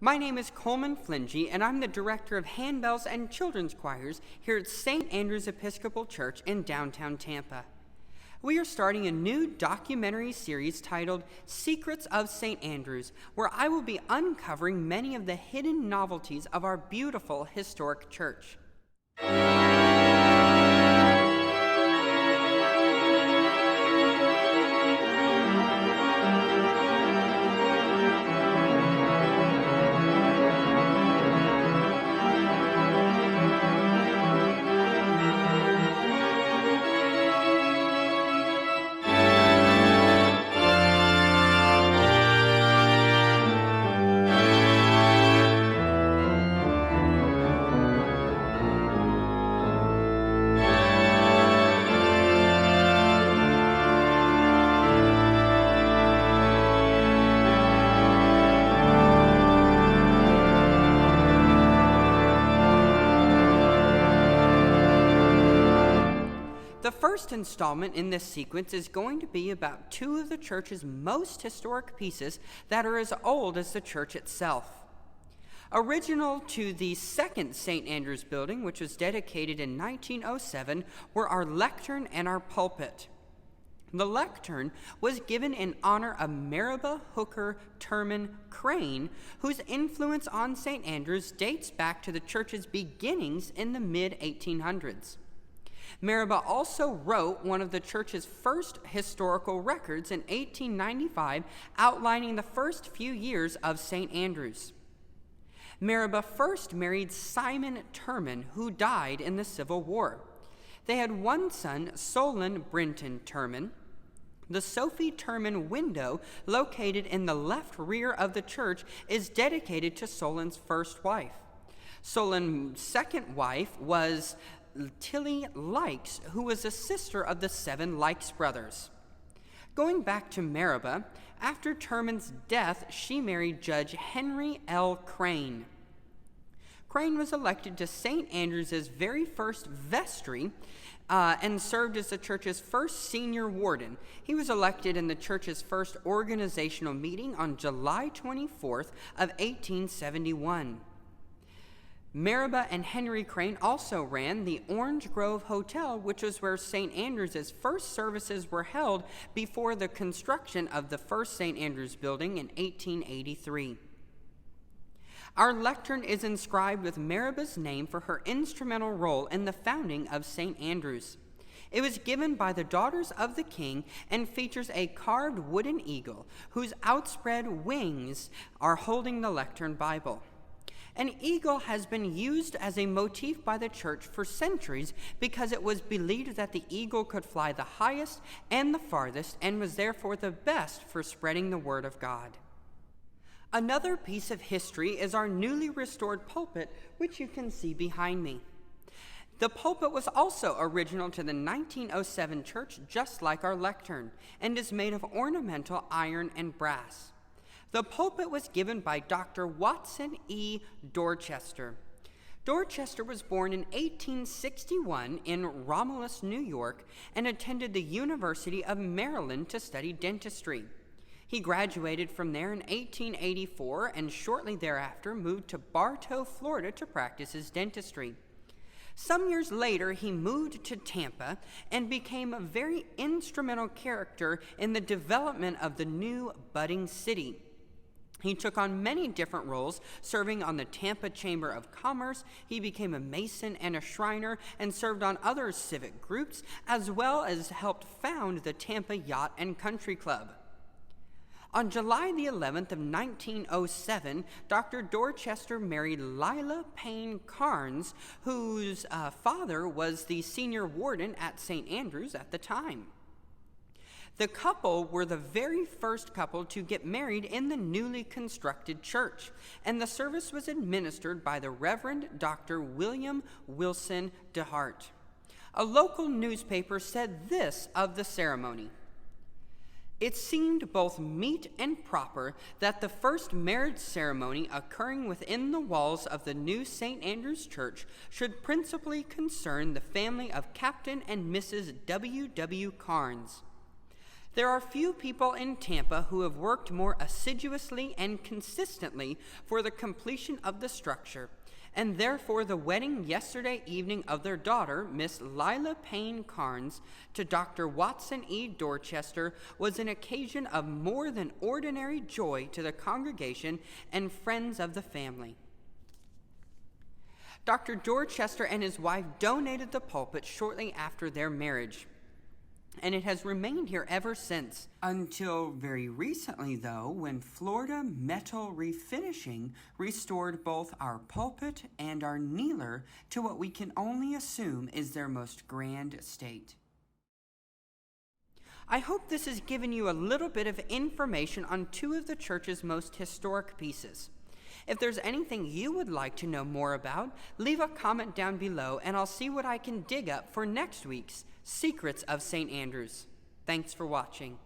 My name is Coleman Flentge, and I'm the director of Handbells and Children's Choirs here at St. Andrew's Episcopal Church in downtown Tampa. We are starting a new documentary series titled Secrets of St. Andrews, where I will be uncovering many of the hidden novelties of our beautiful historic church. The first installment in this sequence is going to be about two of the church's most historic pieces that are as old as the church itself. Original to the second St. Andrew's building, which was dedicated in 1907, were our lectern and our pulpit. The lectern was given in honor of Meribah Hooker Terman Crane, whose influence on St. Andrew's dates back to the church's beginnings in the mid-1800s. Meribah also wrote one of the church's first historical records in 1895, outlining the first few years of St. Andrews. Meribah first married Simon Terman, who died in the Civil War. They had one son, Solon Brinton Terman. The Sophie Terman window, located in the left rear of the church, is dedicated to Solon's first wife. Solon's second wife was Tilly Likes, who was a sister of the seven Likes brothers. Going back to Meribah, after Terman's death, she married Judge Henry L. Crane. Crane was elected to St. Andrew's' very first vestry and served as the church's first senior warden. He was elected in the church's first organizational meeting on July 24th of 1871. Meribah and Henry Crane also ran the Orange Grove Hotel, which was where St. Andrew's first services were held before the construction of the first St. Andrew's building in 1883. Our lectern is inscribed with Meribah's name for her instrumental role in the founding of St. Andrew's. It was given by the daughters of the king and features a carved wooden eagle whose outspread wings are holding the lectern Bible. An eagle has been used as a motif by the church for centuries because it was believed that the eagle could fly the highest and the farthest and was therefore the best for spreading the word of God. Another piece of history is our newly restored pulpit, which you can see behind me. The pulpit was also original to the 1907 church, just like our lectern, and is made of ornamental iron and brass. The pulpit was given by Dr. Watson E. Dorchester. Dorchester was born in 1861 in Romulus, New York, and attended the University of Maryland to study dentistry. He graduated from there in 1884 and shortly thereafter moved to Bartow, Florida to practice his dentistry. Some years later, he moved to Tampa and became a very instrumental character in the development of the new budding city. He took on many different roles, serving on the Tampa Chamber of Commerce. He became a Mason and a Shriner and served on other civic groups, as well as helped found the Tampa Yacht and Country Club. On July the 11th of 1907, Dr. Dorchester married Lila Payne Carnes, whose father was the senior warden at St. Andrew's at the time. The couple were the very first couple to get married in the newly constructed church, and the service was administered by the Reverend Dr. William Wilson DeHart. A local newspaper said this of the ceremony: "It seemed both meet and proper that the first marriage ceremony occurring within the walls of the new St. Andrew's Church should principally concern the family of Captain and Mrs. W. W. Carnes. There are few people in Tampa who have worked more assiduously and consistently for the completion of the structure, and therefore the wedding yesterday evening of their daughter, Miss Lila Payne Carnes, to Dr. Watson E. Dorchester was an occasion of more than ordinary joy to the congregation and friends of the family. Dr. Dorchester and his wife donated the pulpit shortly after their marriage, and it has remained here ever since. Until very recently, though, when Florida Metal Refinishing restored both our pulpit and our kneeler to what we can only assume is their most grand state. I hope this has given you a little bit of information on two of the church's most historic pieces. If there's anything you would like to know more about, leave a comment down below and I'll see what I can dig up for next week's Secrets of St. Andrews. Thanks for watching.